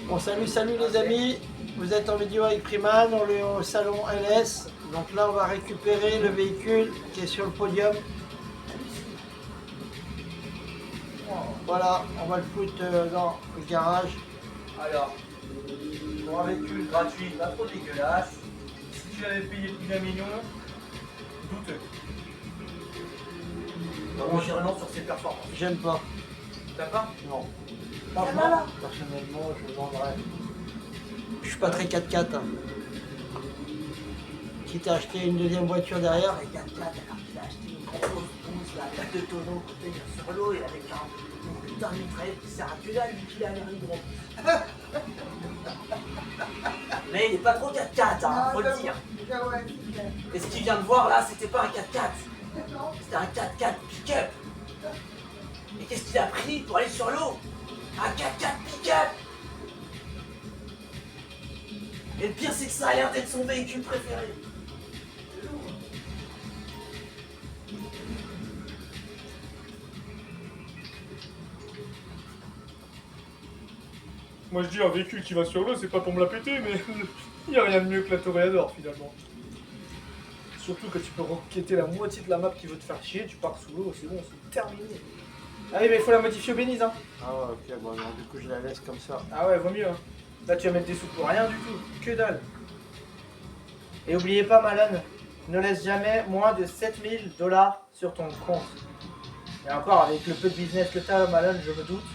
Bon, salut les amis, vous êtes en vidéo avec Priman, on est au salon LS. Donc là on va récupérer le véhicule qui est sur le podium. Voilà, on va le foutre dans le garage. Alors, pour un véhicule gratuit, pas trop dégueulasse. Si tu avais payé plus d'1 million, douteux. On dirait non sur ses performances. J'aime pas. T'as pas? Non. Franchement, personnellement, je vendrais. Je suis pas très 4x4. Hein. Quitte à acheter une deuxième voiture derrière. Les 4x4, alors qu'il a acheté une grosse pousse, la plaque de tonneau pour tenir sur l'eau et avec un putain de mitraillette qui sert à que dalle, lui qu'il a l'air hydro. Mais il est pas trop 4x4, hein, faut le dire. Et ce qu'il vient de voir là, c'était pas un 4x4. C'était un 4x4 pick-up. Et qu'est-ce qu'il a pris pour aller sur l'eau? Un 4x4 pick-up. Et le pire, c'est que ça a l'air d'être son véhicule préféré. Moi je dis un véhicule qui va sur l'eau, c'est pas pour me la péter, mais il n'y a rien de mieux que la Toréador finalement. Surtout que tu peux roqueter la moitié de la map qui veut te faire chier, tu pars sous l'eau, c'est bon, c'est terminé. Ah oui, mais il faut la modifier au Béniz, hein. Ah ouais, ok, bon, non, du coup je la laisse comme ça. Ah ouais, vaut mieux, hein. Là tu vas mettre des sous pour rien du tout, que dalle. Et oubliez pas, Malan, ne laisse jamais moins de 7000 $ sur ton compte. Et encore, avec le peu de business que t'as, Malan, je me doute.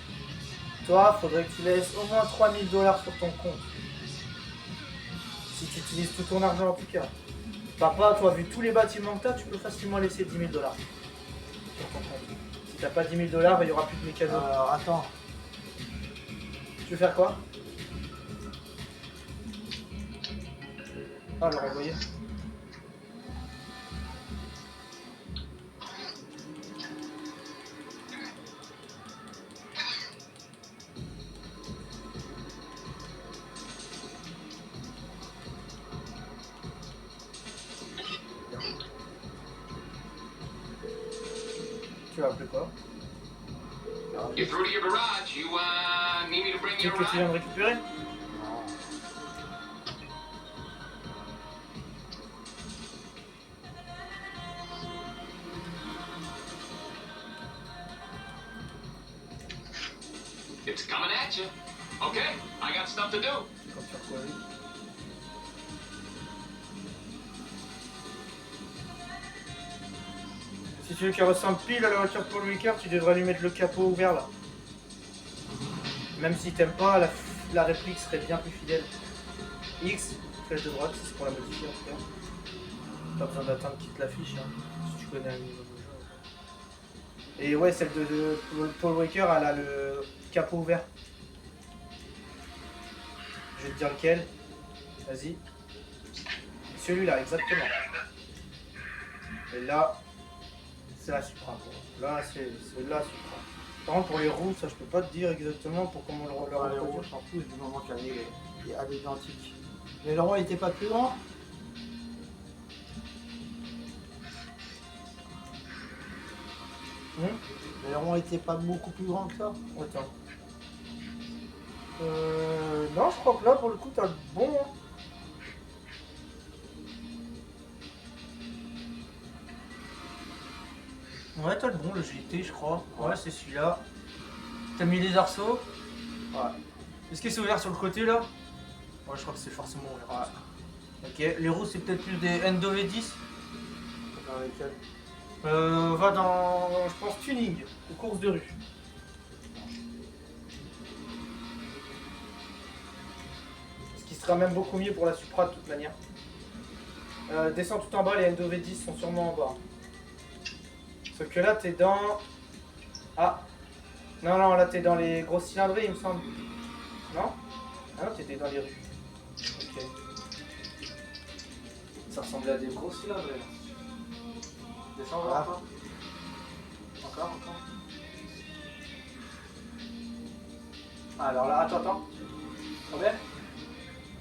Toi, faudrait que tu laisses au moins 3000 $ sur ton compte. Si tu utilises tout ton argent en tout cas. Papa, toi, vu tous les bâtiments que t'as, tu peux facilement laisser 10 000 $ sur ton compte. Si t'as pas 10 000 $, il y aura plus de mécanos. Alors attends. Tu veux faire quoi? Ah, le renvoyer. Tu vas appeler quoi? You're through to your garage. You need me to bring Tu you que tu viens de around? récupérer? It's coming at you. Okay, I got stuff to do. Comme faire quoi avec? Si tu veux qu'elle ressemble pile à la voiture Paul Walker, tu devrais lui mettre le capot ouvert là. Même si t'aimes pas, la réplique serait bien plus fidèle. X, flèche de droite, c'est pour la modifier en tout cas. Pas besoin d'attendre qu'il te l'affiche, hein, si tu connais un niveau de jeu. Et ouais, celle de Paul Walker, elle a le capot ouvert. Je vais te dire lequel. Vas-y. Celui-là, exactement. Et là, c'est la Supra. Là, c'est la Supra. Par contre, pour les roues, ça je peux pas te dire exactement pour comment le Alors, les roues, reproduire. je s'en fous du moment qu'elle est à l'identique. Mais le rond était pas plus grand? Mais le rond était pas beaucoup plus grand que ça? Attends. Non, je crois que là, pour le coup, t'as le bon. Hein. Ouais, t'as le bon, le GT, je crois. Ouais, c'est celui-là. T'as mis les arceaux? Ouais. Est-ce que c'est ouvert sur le côté là? Ouais, je crois que c'est forcément ouvert. Ouais. Ok, les roues, c'est peut-être plus des Endo V10. Dans lesquels? Va dans, je pense, tuning, ou course de rue. Ce qui sera même beaucoup mieux pour la Supra de toute manière. Descends tout en bas, les Endo V10 sont sûrement en bas. Sauf que là, t'es dans... Ah. Non, non, là, t'es dans les grosses cylindrées, il me semble. Non? Ah non, t'étais dans les rues. Ok. Ça ressemblait à des grosses cylindrées. Descends, Voilà. encore. Encore. Ah, alors là, attends. Combien?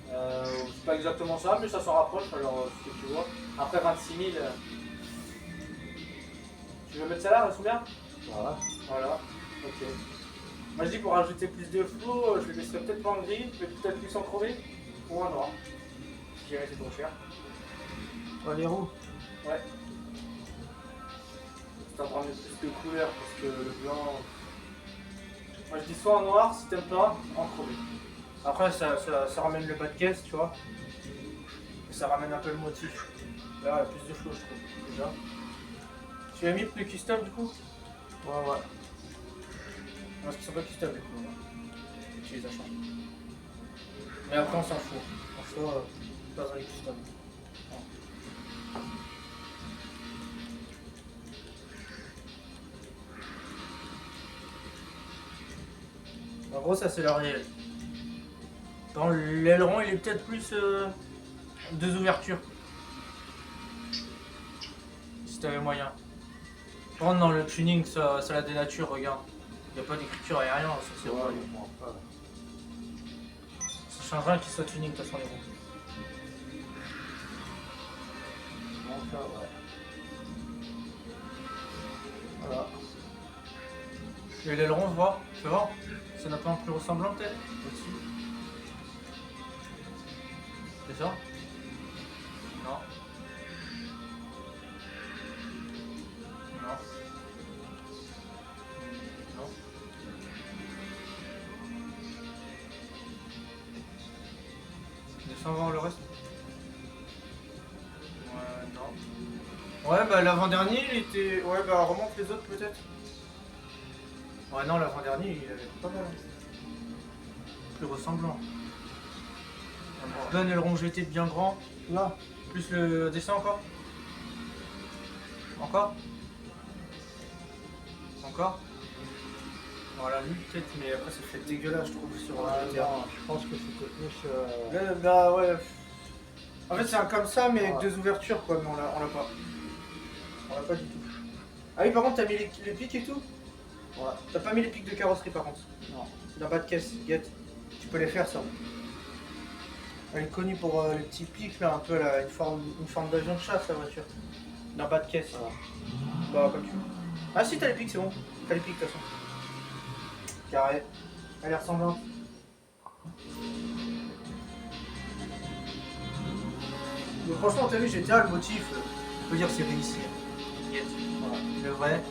C'est pas exactement ça, mais ça s'en rapproche, alors ce que tu vois. Après 26 000... Tu veux mettre celle-là, elle combien? Voilà. Voilà, ok. Moi je dis pour rajouter plus de flow, je le laisserai peut-être pas en gris, mais peut-être plus en crevé ou en noir. Je dirais c'est trop cher. Oh, les roues. Ouais. C'est un prendre plus de couleurs parce que le blanc. Moi je dis soit en noir si t'aimes pas, en crevé. Après ça ramène le bas de caisse, tu vois. Et ça ramène un peu le motif. Là, il y a plus de flow je trouve déjà. Tu as mis le custom du coup? Ouais, ouais. Parce qu'ils sont pas custom du coup. Tu les as changés. Mais après on s'en fout. En soi, pas dans les custom. En gros, ça c'est l'arrière. Dans l'aileron, il est peut-être plus deux ouvertures. Si t'avais moyen. Par contre, dans le tuning, ça la dénature, regarde. Il n'y a pas d'écriture aérienne, ça c'est Ouais, vrai. bon, après, Ça change rien qu'il soit tuning de toute façon les roues. bon, ça, ouais. Voilà. Et l'aileron, voir, tu vois, ça n'a pas un plus ressemblant peut-être aussi. C'est ça? Non. Non. Non. Descends voir le reste. Ouais, non. Ouais, bah l'avant-dernier, il était... Ouais, bah remonte les autres peut-être. Ouais, non, l'avant-dernier, il avait pas mal. Plus ressemblant. Donne le rond jeté bien grand. Là, Plus le dessin encore. Encore. Encore. Voilà, lui peut-être, mais après ça fait dégueulasse, je trouve, sur ouais, GTA. non, je pense que c'était plus. Là, bah ouais. En fait, c'est un comme ça, mais avec Ouais. deux ouvertures, quoi, mais on l'a pas. On l'a pas du tout. Ah oui, par contre, t'as mis les pics et tout? Ouais, T'as pas mis les pics de carrosserie, par contre. non. Dans bas de caisse, get. Tu peux les faire, ça. Elle est connue pour les petits pics, là, un peu, là, une forme d'avion de chasse, la voiture. Dans bas de caisse. Voilà. Bah, comme tu veux. Ah si, t'as les pics, c'est bon. T'as les pics, de toute façon. Carré. Elle est ressemblante. Mais franchement, t'as vu, GTA, le motif, on peut dire que c'est réussi. Voilà. Le vrai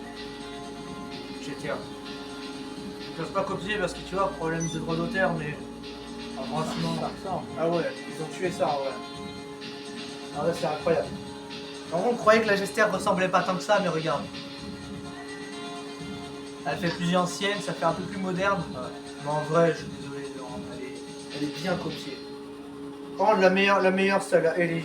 GTA. Ils peuvent pas copier parce que tu vois, problème de droit d'auteur, mais Ça franchement. ressemble. Ah ouais, ils ont tué ça, ouais. Ah ouais, c'est incroyable. En gros, on croyait que la Gester ressemblait pas tant que ça, mais regarde. Elle fait plus ancienne, ça fait un peu plus moderne. Mais en vrai, je suis désolé, non, elle est bien copiée. Par contre, la meilleure, c'est la LG.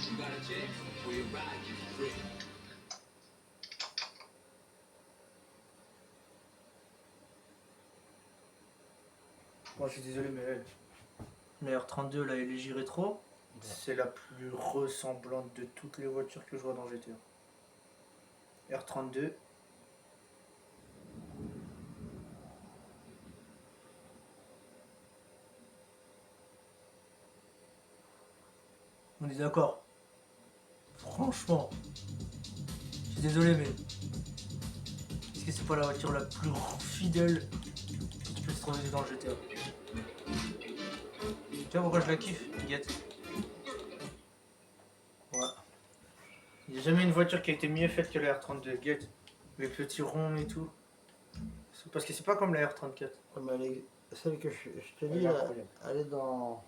You got a check for your ride, you free. Moi, je suis désolé, mais la R32, la LG Rétro, c'est la plus ressemblante de toutes les voitures que je vois dans GTA. R32. On est d'accord. Franchement. Je suis désolé, mais. Est-ce que c'est pas la voiture la plus fidèle qui peut se trouver dans le GTA? Tu vois pourquoi je la kiffe, Guette? Ouais. Il n'y a jamais une voiture qui a été mieux faite que la R32 Guette. Les petits ronds et tout. C'est parce que c'est pas comme la R34. Ouais, mais celle que je te Elle dis, est incroyable. elle est dans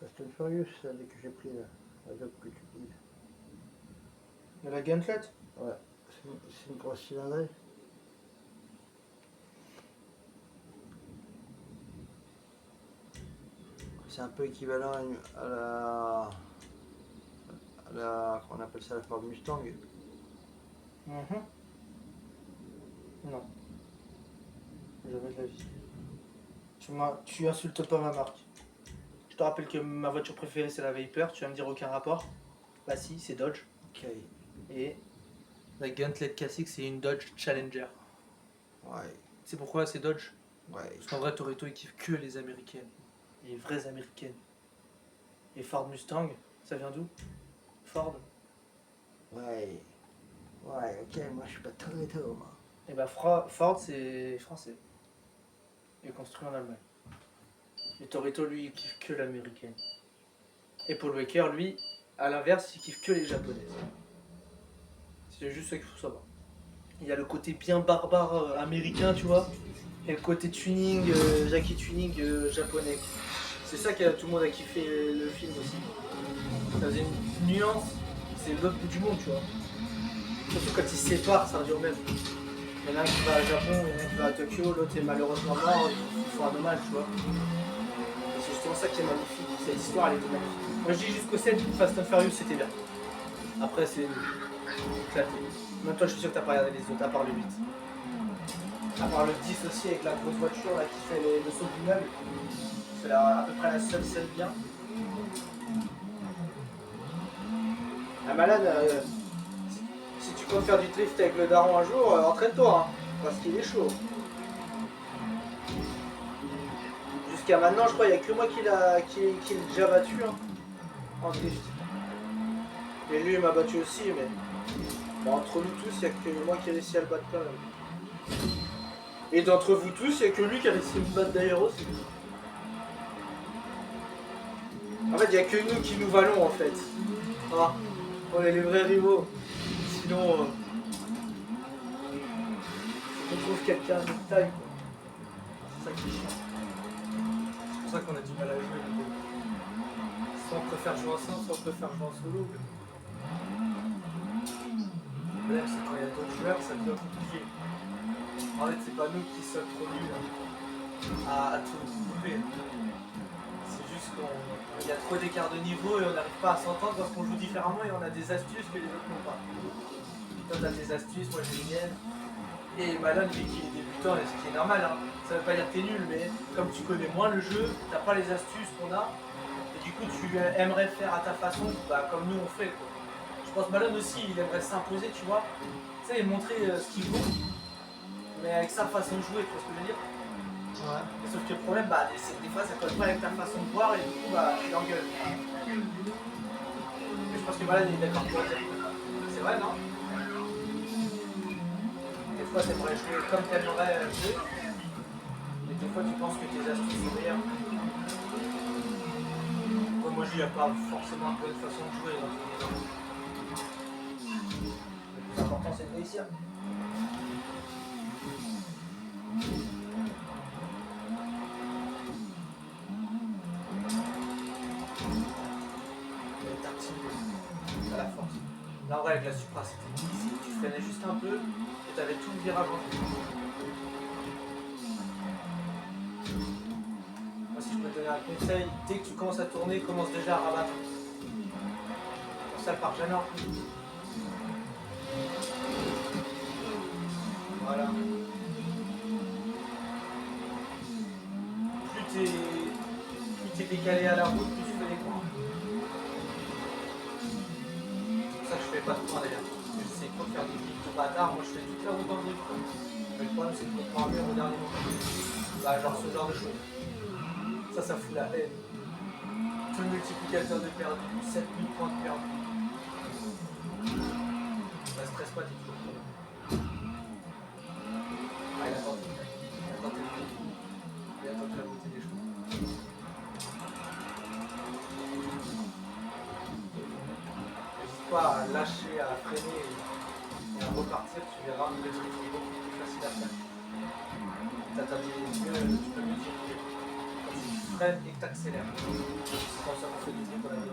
Fast and Furious, celle que j'ai pris là. La job que tu dis. De la Gauntlet? Ouais, c'est une grosse cylindrée. C'est un peu équivalent à la on appelle ça la Ford Mustang. Mhm. Non. Jamais de la vie. Tu insultes pas ma marque. Je te rappelle que ma voiture préférée c'est la Viper, tu vas me dire aucun rapport. Bah si, c'est Dodge. Ok. Et la Gauntlet classique c'est une Dodge Challenger. Ouais. C'est pourquoi c'est Dodge? Ouais. Parce qu'en vrai Toretto il kiffe que les américaines. Les vraies américaines. Et Ford Mustang, ça vient d'où? Ford. Ouais. Ouais, ok, moi je suis pas Toretto, moi. Et bah Ford c'est français. Et construit en Allemagne. Et Toretto lui il kiffe que l'américaine. Et Paul Walker lui, à l'inverse, il kiffe que les japonaises. C'est juste ça qu'il faut savoir. Il y a le côté bien barbare américain, tu vois, et le côté tuning, Jackie tuning japonais. C'est ça que tout le monde a kiffé le film aussi. Ça faisait une nuance, c'est l'autre bout du monde, tu vois. Surtout quand ils se séparent, ça revient au même. Il y en a un qui va à Japon, il y en a un qui va à Tokyo, l'autre est malheureusement mort, il faut un hommage, tu vois. Et c'est justement ça qui est magnifique, cette histoire elle était magnifique. Moi je dis jusqu'au 7, Fast and Furious c'était bien. Après c'est éclaté. Même toi je suis sûr que t'as pas regardé les autres, à part le 8. À part le 10 aussi avec la grosse voiture là, qui fait le saut d'immeuble. C'est à peu près la seule scène bien. La malade, si tu comptes faire du drift avec le daron un jour, entraîne-toi, hein, parce qu'il est chaud. Jusqu'à maintenant, je crois qu'il n'y a que moi qui l'ai déjà battu hein, en drift. Et lui, il m'a battu aussi, mais bon, entre nous tous, il n'y a que moi qui ai réussi à le battre quand même. Et d'entre vous tous, il n'y a que lui qui a réussi à me battre d'ailleurs aussi. En fait, il n'y a que nous qui nous valons en fait. Ah, on est les vrais rivaux. Sinon, on trouve quelqu'un de taille. C'est ça qui est chiant. C'est pour ça qu'on a du mal à jouer. Soit on préfère jouer ensemble, soit on préfère jouer en solo. Le problème, c'est quand il y a d'autres joueurs, ça devient compliqué. En fait, c'est pas nous qui sommes trop nuls à tout couper. C'est juste qu'il y a trop d'écart de niveau et on n'arrive pas à s'entendre parce qu'on joue différemment et on a des astuces que les autres n'ont pas. Toi, t'as tes astuces, moi j'ai les miennes. Et Malone, vu qu'il est débutant, et ce qui est normal, hein, ça veut pas dire que t'es nul, mais comme tu connais moins le jeu, t'as pas les astuces qu'on a, et du coup tu aimerais faire à ta façon, bah, comme nous on fait. Quoi. Je pense que Malone aussi, il aimerait s'imposer, tu vois, tu sais, montrer ce qu'il vaut, mais avec sa façon de jouer, tu vois ce que je veux dire? Ouais. Et sauf que le problème, bah, c'est que des fois ça colle pas avec ta façon de voir, et du coup, bah, il engueule. Mais je pense que Malone il est d'accord pour le dire. C'est vrai, non? Des fois, t'aimerais jouer comme t'aimerais jouer, mais des fois, tu penses que tes astuces sont meilleures. Moi, je dis, il n'y a pas forcément une bonne façon de jouer. Donc, le plus important, c'est de réussir. Mais tartine, à la force. Là, en vrai, avec la Supra, c'était easy. Tu freinais juste un peu et tu avais tout le virage en plus. Moi, si je peux te donner un conseil, dès que tu commences à tourner, commence déjà à rabattre. Pour ça, elle part jamais en plus. Voilà. Plus t'es décalé à la route, plus tu fais des coins. C'est pour ça que je fais pas de coins d'ailleurs. J'essaie pas de faire des clips de bâtard, moi je fais toute la route en drift. Mais le problème c'est que je me prends un mur au dernier moment. Bah genre ce genre de choses. Ça fout la haine. Tout le multiplicateur de perdu, 7000 points de perdu. Ça stresse pas, t'es toujours trop. Ah, il a tenté. Il a tenté la beauté des choses. N'hésite pas à lâcher, à freiner et à repartir, tu verras le truc est beaucoup plus facile à faire. T'as des yeux, tu peux mieux circuler. Quand tu freines et que t'accélères. C'est comme ça qu'on fait des trucs dans la vie.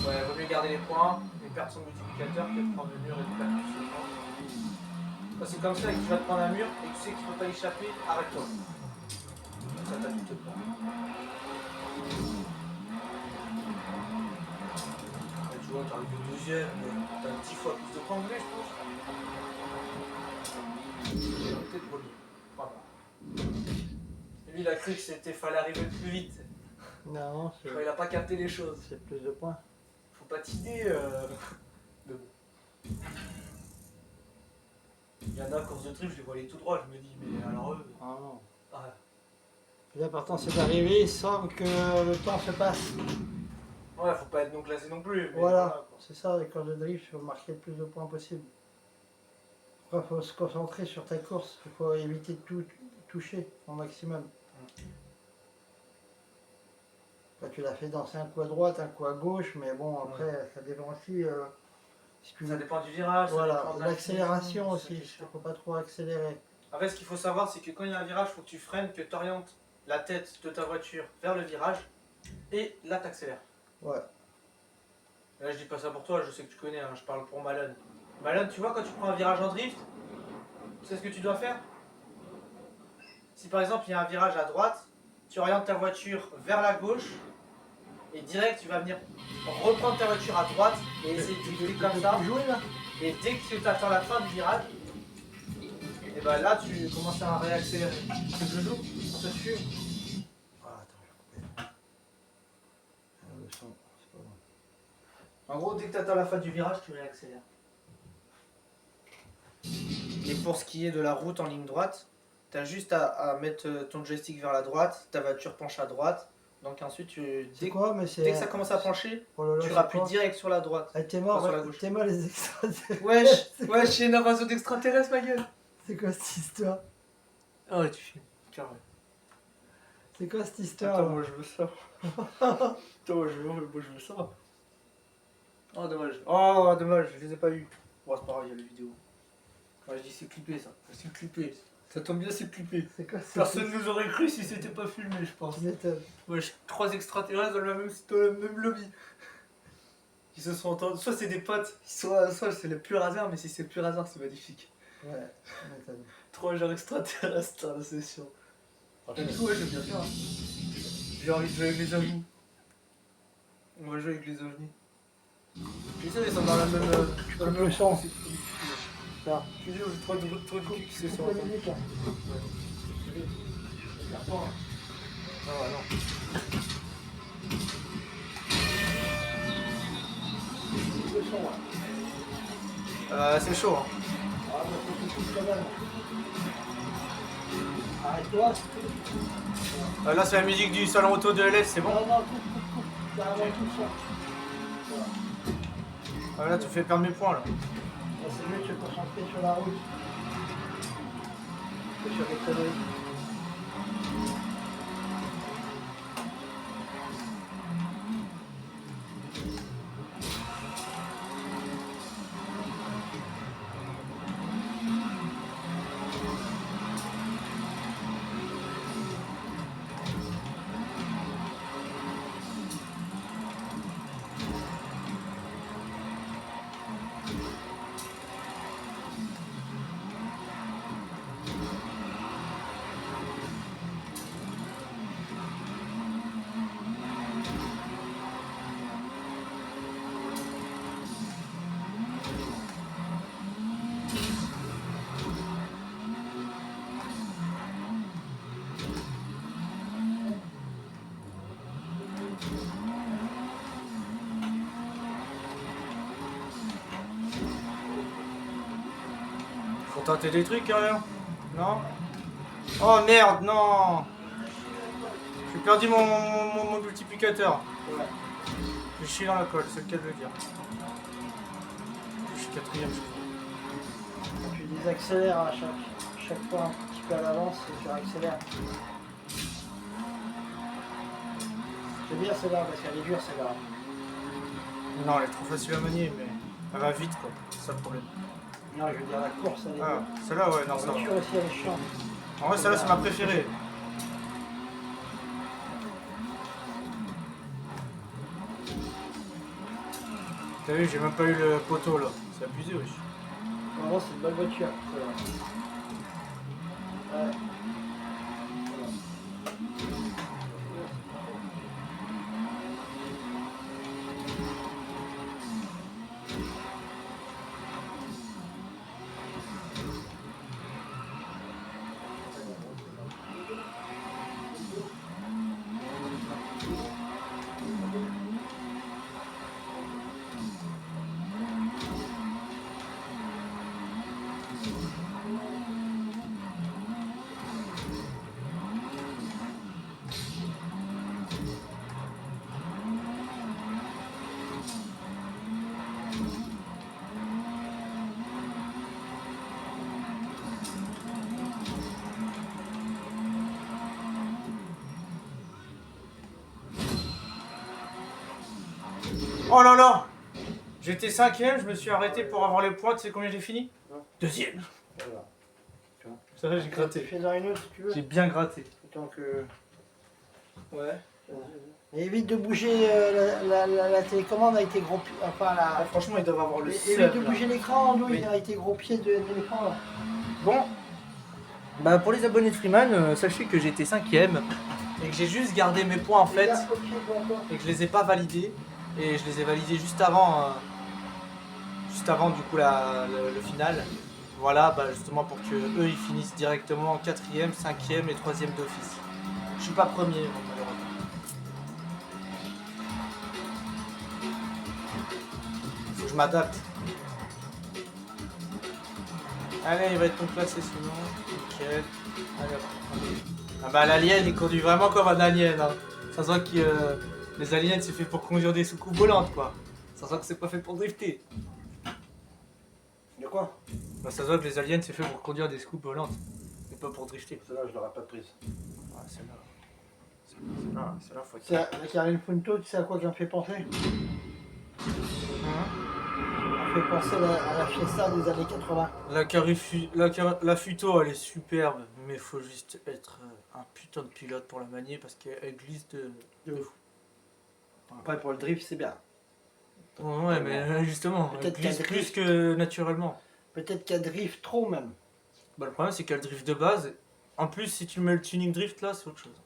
Ouais, vaut mieux garder les points et perdre son multiplicateur que de prendre le mur et de perdre tout son temps. Quand c'est comme ça et que tu vas te prendre un mur et que tu sais qu'il ne faut pas échapper, arrête-toi. Ça t'a tout te prend. Tu vois, t'arrives au deuxième, t'as 10 fois plus de points que lui, je pense. Peut-être pour lui. Voilà. Lui, il a cru que fallait arriver plus vite. Non, Il a pas capté les choses. c'est plus de points. Faut pas t'idée. Mais bon. Il y en a, course de drift, je les vois aller tout droit, je me dis, mais alors eux. Ah non. Ah, L'important c'est d'arriver sans que le temps se passe. ouais, faut pas être non classé non plus. Mais Voilà, quoi. c'est ça, les courses de drift, il faut marquer le plus de points possible. Après, il faut se concentrer sur ta course, il faut éviter de tout toucher au maximum. Là, tu l'as fait danser un coup à droite, un coup à gauche, mais bon, après, ça dépend aussi. Si tu Ça dépend du virage. ça voilà, dépend de l'accélération la aussi, il ne faut pas trop accélérer. Après, ce qu'il faut savoir, c'est que quand il y a un virage, il faut que tu freines, que tu orientes la tête de ta voiture vers le virage, et là, tu accélères. Ouais. Là, je dis pas ça pour toi, je sais que tu connais, hein, je parle pour Malone. Malone, tu vois, quand tu prends un virage en drift, tu sais ce que tu dois faire? Si par exemple, il y a un virage à droite, tu orientes ta voiture vers la gauche, et direct, tu vas venir reprendre ta voiture à droite, et essayer de guider comme ça. Jouer là. Et dès que tu attends la fin du virage, et ben là tu commences à réaccélérer. C'est que je joue, ça te fume. Ah, attends, je vais couper. Le son, c'est pas bon. En gros, dès que tu attends la fin du virage, tu réaccélères. Et pour ce qui est de la route en ligne droite, tu as juste à mettre ton joystick vers la droite, ta voiture penche à droite. Donc ensuite, C'est quoi, mais c'est. dès que ça commence à pencher, Oh là là, tu c'est rappuies quoi direct sur la droite. Ah, t'es mort, sur la gauche. t'es mort les extraterrestres. Wesh, j'ai une invasion d'extraterrestres, ma gueule. C'est quoi cette histoire? Oh, ouais, tu filmes, carrément. C'est quoi cette histoire? Attends, moi je veux ça. Attends, moi je veux ça. Oh dommage. Oh dommage, je les ai pas eu. Bon c'est pas grave, il y a les vidéos. Moi je dis c'est clippé ça. C'est clippé. Ça tombe bien, c'est clippé. C'est quoi cette Personne nous aurait cru si c'était pas filmé, je pense. Tu m'étonnes. Wesh, 3 extraterrestres dans le même lobby. Ils se sont entendus. Soit c'est des potes, soit c'est le pur hasard, mais si c'est le pur hasard, c'est magnifique. Ouais, tu m'étonnes. 3 genres extraterrestres dans la session. Du coup, ouais, j'aime bien faire. J'ai envie de jouer avec les ovnis. On va jouer avec les ovnis. Tu sais, ils sont dans la même. Dans le même son. c'est trop difficile. Ça. Tu dis, j'ai trop de trucs qui se sont Coupe la musique, là. Ah ouais, non. Le son, là. C'est chaud, hein. Ah, bah, faut que tu coupes quand même. Arrête-toi. Là, c'est la musique du salon auto de LS, c'est bon. Non, non, coupe. Carrément tout le son. Voilà. Là, tu fais perdre mes points, là. Là, c'est mieux de se concentrer sur la route. Que sur les conneries. Faut tenter des trucs, carrément. Non? Oh merde, non! J'ai perdu mon multiplicateur. Ouais. Je suis dans la colle, c'est le cas de le dire. Je suis quatrième, je crois. Tu désaccélères à chaque fois un petit peu à l'avance et tu accélères. C'est bien celle-là parce qu'elle est dure celle-là. Non, elle est trop facile à manier, mais elle va vite, quoi. C'est ça le problème. Non, je veux dire la course, elle est Ah, dure. celle-là, ouais, non, La ça va. voiture aussi, elle est chiante. En vrai, celle-là, c'est ma préférée. T'as vu, j'ai même pas eu le poteau, là. C'est abusé, wesh. Vraiment, c'est une bonne voiture. Celle-là. Ouais. Oh là là! J'étais 5ème, je me suis arrêté pour avoir les points. Tu sais combien j'ai fini? 2ème. Voilà. Ça va, j'ai Tu gratté. fais dans une autre si tu veux. J'ai bien gratté. Tant que... Ouais. Et évite de bouger la télécommande avec tes gros pieds. Enfin, Ah, franchement, ils doivent avoir le évite seum, de là. bouger l'écran, Andouille, Oui. avec tes gros pieds de l'écran là. Bon, bah pour les abonnés de Freeman, sachez que j'étais 5ème et que j'ai juste gardé mes points en fait Fais gaffe aux pieds, toi, toi. et que je les ai pas validés et je les ai validés juste avant du coup le final. Voilà, bah justement pour que eux ils finissent directement en 4ème, 5ème et 3ème d'office. Je suis pas premier malheureusement. Faut que je m'adapte. Allez, il va être classé sinon. Nickel. Allez, hop. Ah bah l'alien il conduit vraiment comme un alien. Hein. Ça se voit que les aliens c'est fait pour conduire des soucoupes volantes quoi. Ça se voit que c'est pas fait pour drifter. De quoi? Bah ça se voit que les aliens c'est fait pour conduire des soucoupes volantes. Et pas pour drifter. Celle-là, je l'aurais pas prise. Ouais, celle-là. Celle-là faut être. C'est la Carrel Punto, tu sais à quoi ça me fait penser? Hein. Ça me fait penser à la Fiesta des années 80. La Futo elle est superbe, mais faut juste être un putain de pilote pour la manier parce qu'elle glisse de ouf. Après, pour le drift, c'est bien. Ouais, mais justement, elle Peut-être glisse qu'elle plus drift. que naturellement. Peut-être qu'elle drift trop même. Bah, le problème c'est qu'elle drift de base. En plus, si tu mets le tuning drift là, c'est autre chose.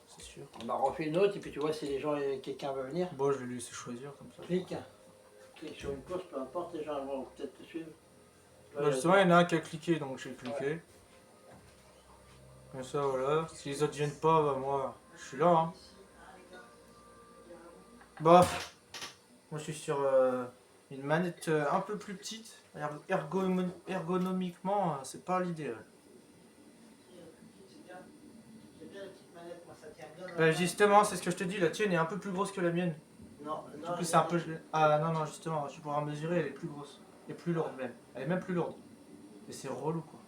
C'est sûr. On va refaire une autre et puis tu vois si les gens, quelqu'un veut venir. Bon, je vais lui laisser choisir comme ça. Clique sur une course, peu importe, les gens vont peut-être te suivre. Bah, justement, il y en a un qui a cliqué, donc j'ai cliqué. Comme ça, voilà. Si les autres viennent pas, bah moi, je suis là. Hein. Bah, moi je suis sur une manette un peu plus petite. Ergonomiquement, c'est pas l'idéal. Bah, justement, c'est ce que je te dis, la tienne est un peu plus grosse que la mienne. Non, Du coup, c'est un peu. Ah non, non, justement, tu pourras mesurer, elle est plus grosse. Et plus lourde même. Elle est même plus lourde. Et c'est relou quoi.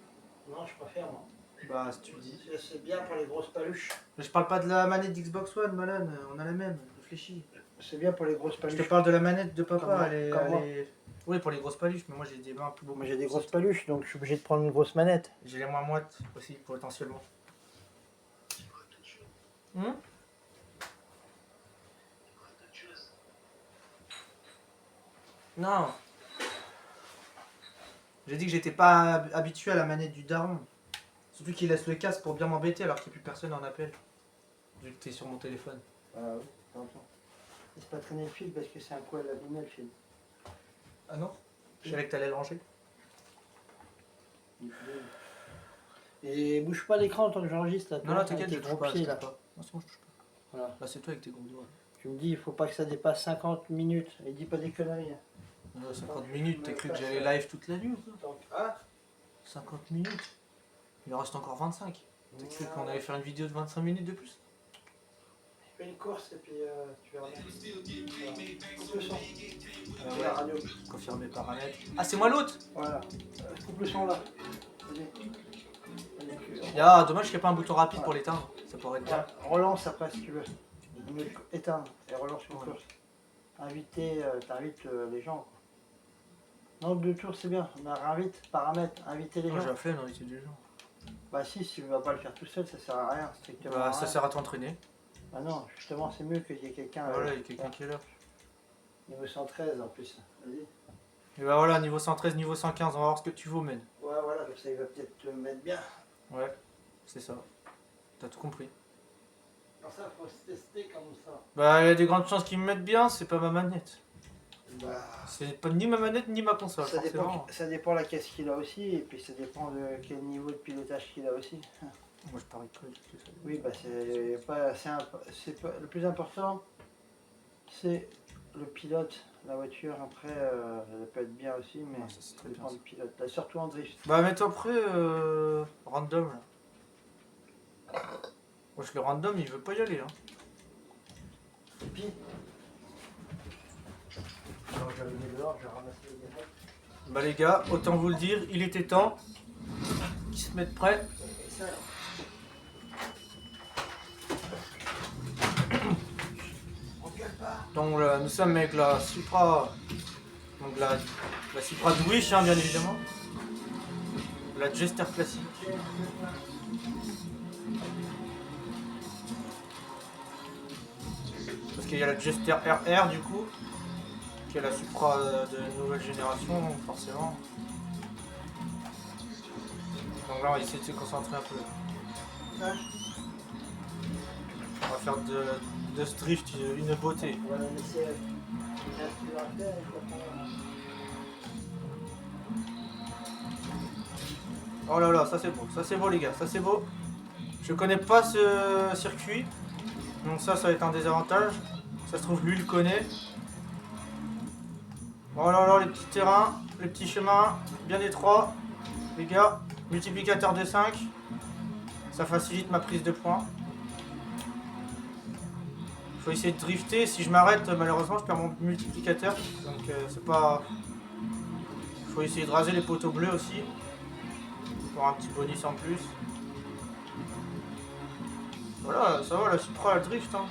Non, je préfère moi. Bah, si tu le dis. C'est bien pour les grosses paluches. Mais je parle pas de la manette d'Xbox One, Malone, on a la même, réfléchis. C'est bien pour les grosses Je paluches. te parle de la manette de papa, Comme moi, elle est. comme moi. Oui, pour les grosses paluches, mais moi j'ai des mains plus beaux. Moi j'ai des grosses paluches, donc je suis obligé de prendre une grosse manette. J'ai les moins moites aussi, potentiellement. Hum? Non. J'ai dit que j'étais pas habitué à la manette du daron. Surtout qu'il laisse le casque pour bien m'embêter alors qu'il n'y a plus personne en appel. Vu que t'es sur mon téléphone. Ah oui, attends. Laisse pas traîner le fil parce que c'est un coup à l'abîmer le fil. Ah non? Je savais que t'allais le ranger. Et bouge pas l'écran tant que j'enregistre là. Non, non, t'inquiète, tes je touche gros pas. pieds là. Pas. Non, c'est bon, je touche pas. Voilà. Là, c'est toi avec tes gros doigts. Tu me dis, il faut pas que ça dépasse 50 minutes. Et dis pas des conneries. 50 minutes, t'as cru que j'allais live toute la nuit ou quoi? Donc, ah, 50 minutes? Il en reste encore 25. T'as cru qu'on allait faire une vidéo de 25 minutes de plus? fais une course et puis tu verras bien. Voilà. Coupe le son. Ouais. La radio. Confirmé paramètres. Ah, c'est moi l'autre? Voilà. Coupe le son là. Vas-y. Dommage qu'il n'y ait pas un bouton rapide pour l'éteindre. Ça pourrait être bien. Relance après si tu veux. Éteindre et relance une course. T'invites les gens. Non, 2 tours c'est bien. Mais invite, paramètres, inviter les Moi gens. j'ai fait d'inviter des gens. Bah si tu vas pas le faire tout seul, ça sert à rien, strictement à Bah, rien. ça sert à t'entraîner. Ah non, justement c'est mieux qu'il y ait quelqu'un. Voilà, il y a quelqu'un qui est là. Niveau 113 en plus. Vas-y. Et bah voilà, niveau 113, niveau 115, on va voir ce que tu vaux, men. Ouais, Ouais, voilà, comme ça il va peut-être te mettre bien. Ouais, c'est ça. T'as tout compris. Alors ça, faut se tester comme ça. Bah, il y a des grandes chances qu'ils me mettent bien, c'est pas ma manette. Bah, C'est pas ni ma manette ni ma console, forcément. ça dépend la caisse qu'il a aussi, et puis ça dépend de quel niveau de pilotage qu'il a aussi. Moi, je parie que ça. Oui, bah c'est pas le plus important, c'est le pilote. La voiture, après, elle peut être bien aussi, mais Ouais, ça, c'est ça très dépend bien, du pilote. Là, surtout en drift. Bah, mets-toi après, random, là. Moi, le random, il veut pas y aller, hein. Et puis, alors j'avais mis dehors, j'ai ramassé les gars. Bah, les gars, autant vous le dire, il était temps qu'ils se mettent prêts. Et ça, on gueule pas. Donc, nous sommes avec la Supra. Donc, la Supra de Wish, hein, bien évidemment. La Jester classique. Parce qu'il y a la Jester RR du coup, qui est la Supra de nouvelle génération, forcément. Donc là, on va essayer de se concentrer un peu. Ça, On va faire de ce drift une beauté. on va la laisser respirer à terre et puis Oh là là, ça c'est beau les gars, ça c'est beau. Je connais pas ce circuit, donc ça va être un désavantage. Ça se trouve lui le connaît. Oh là là, les petits terrains, les petits chemins, bien étroits. Les gars, multiplicateur de 5. Ça facilite ma prise de points. Faut essayer de drifter, si je m'arrête malheureusement je perds mon multiplicateur. Donc c'est pas... Faut essayer de raser les poteaux bleus aussi. Pour un petit bonus en plus. Voilà, ça va, la Supra elle drift. Hein.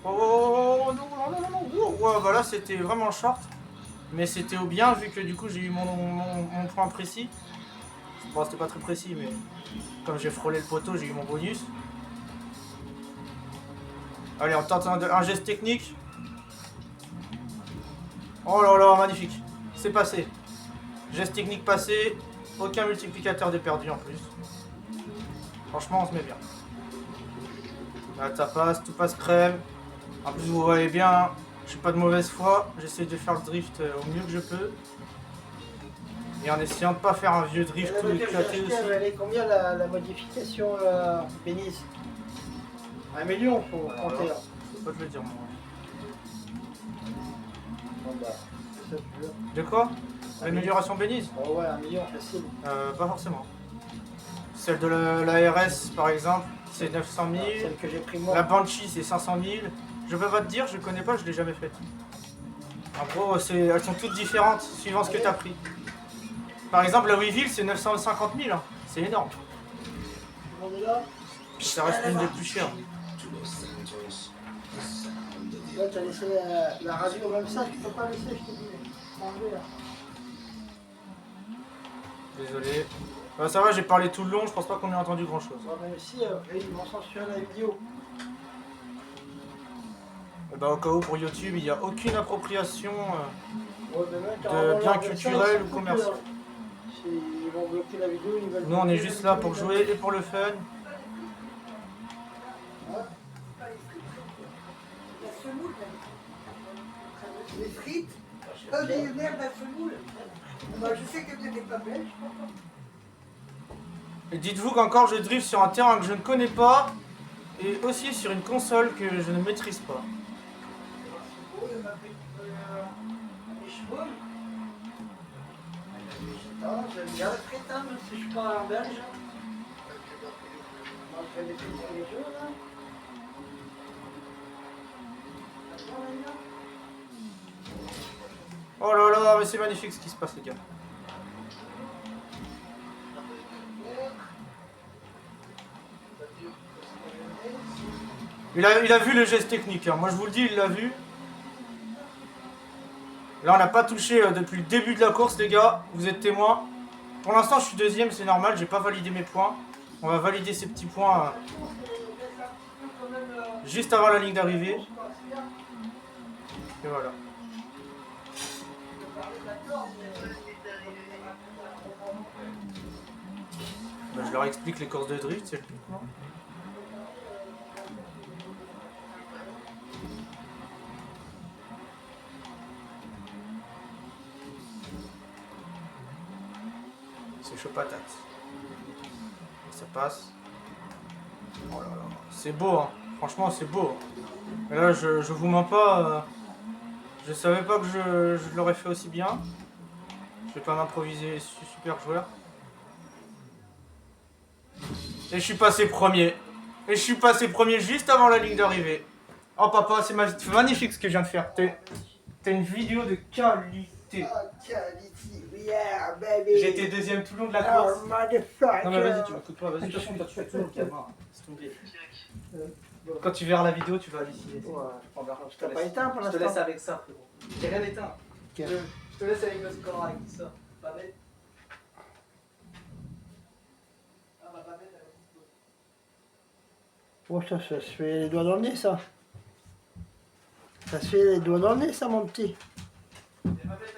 Oh non, non, non, non, non. Ouais, bah là c'était vraiment short. Mais c'était au bien vu que du coup j'ai eu mon point précis. Bon, c'était pas très précis, mais comme j'ai frôlé le poteau, j'ai eu mon bonus. Allez, on tente un geste technique. Oh là là, magnifique. C'est passé. Geste technique passé. Aucun multiplicateur de perdu en plus. Franchement, on se met bien. Là, ça passe, tout passe crème. En plus, vous voyez bien, je suis pas de mauvaise foi. J'essaie de faire le drift au mieux que je peux. Et en essayant de pas faire un vieux drift tout éclaté aussi. elle est combien la modification Bénice? 1 million, faut compter. Je peux pas te le dire, moi. Bon, bah, c'est ça que tu veux. De quoi? L'amélioration Bénize? Oh ouais, 1 million facile. Pas forcément. Celle de la RS par exemple, c'est 900 000. Celle que j'ai pris moi. La Banshee c'est 500 000. Je peux pas te dire, je connais pas, je l'ai jamais faite. En gros, elles sont toutes différentes suivant ce que tu as pris. Par exemple, la Weevil c'est 950 000. Hein. C'est énorme. On est là. Ça reste l'une des plus chères. Là, tu as laissé la radio comme ça, tu peux pas laisser, je te dis. Enlever là. Désolé. Ça va, j'ai parlé tout le long, je pense pas qu'on ait entendu grand chose. Ouais, mais si, ils vont censurer la vidéo. Bah, au cas où pour YouTube, il n'y a aucune appropriation Ouais, mais même, de biens culturels ou commerciaux. Ils vont bloquer la vidéo, ils veulent. Nous on est juste là pour jouer et pour le fun. Les frites, des merde à semoule. Moi, je sais que tu n'es pas belge. Et dites-vous qu'encore je drift sur un terrain que je ne connais pas et aussi sur une console que je ne maîtrise pas. J'aime bien le crétin, même si je suis pas un belge. On fait des frites tous les jours là. Oh là là, mais c'est magnifique ce qui se passe les gars. Il a vu le geste technique, hein. Moi je vous le dis, il l'a vu. Là on n'a pas touché depuis le début de la course les gars, vous êtes témoins. Pour l'instant je suis deuxième, c'est normal, j'ai pas validé mes points. On va valider ces petits points juste avant la ligne d'arrivée. Et voilà. je leur explique les courses de drift, c'est le truc, non? C'est chaud patate. Ça passe. Oh là là, c'est beau, hein. Franchement, c'est beau. Mais là, je vous mens pas. Je savais pas que je l'aurais fait aussi bien. Je vais pas m'improviser super joueur. Et je suis passé premier. Et je suis passé premier juste avant la ligne d'arrivée. Oh papa, c'est magnifique ce que je viens de faire. T'as une vidéo de qualité. Oh, quality, yeah, baby. J'étais deuxième tout le long de la Oh, course. motherfucker. Non mais vas-y, tu m'écoutes pas. Vas-y, de toute façon, toi tu fais tout le caméra. C'est tombé. Quand tu verras la vidéo, tu vas halluciner. Ouais. Je T'as pas éteint pour Je te l'instant? laisse avec ça, frérot. J'ai rien éteint. Ok. Je te laisse avec le score avec tout ça. Pas bête. Ah bah pas bête avec tout ça. Oh, ça se fait les doigts dans le nez, ça. Ça se fait les doigts dans le nez, ça, mon petit. C'est pas bête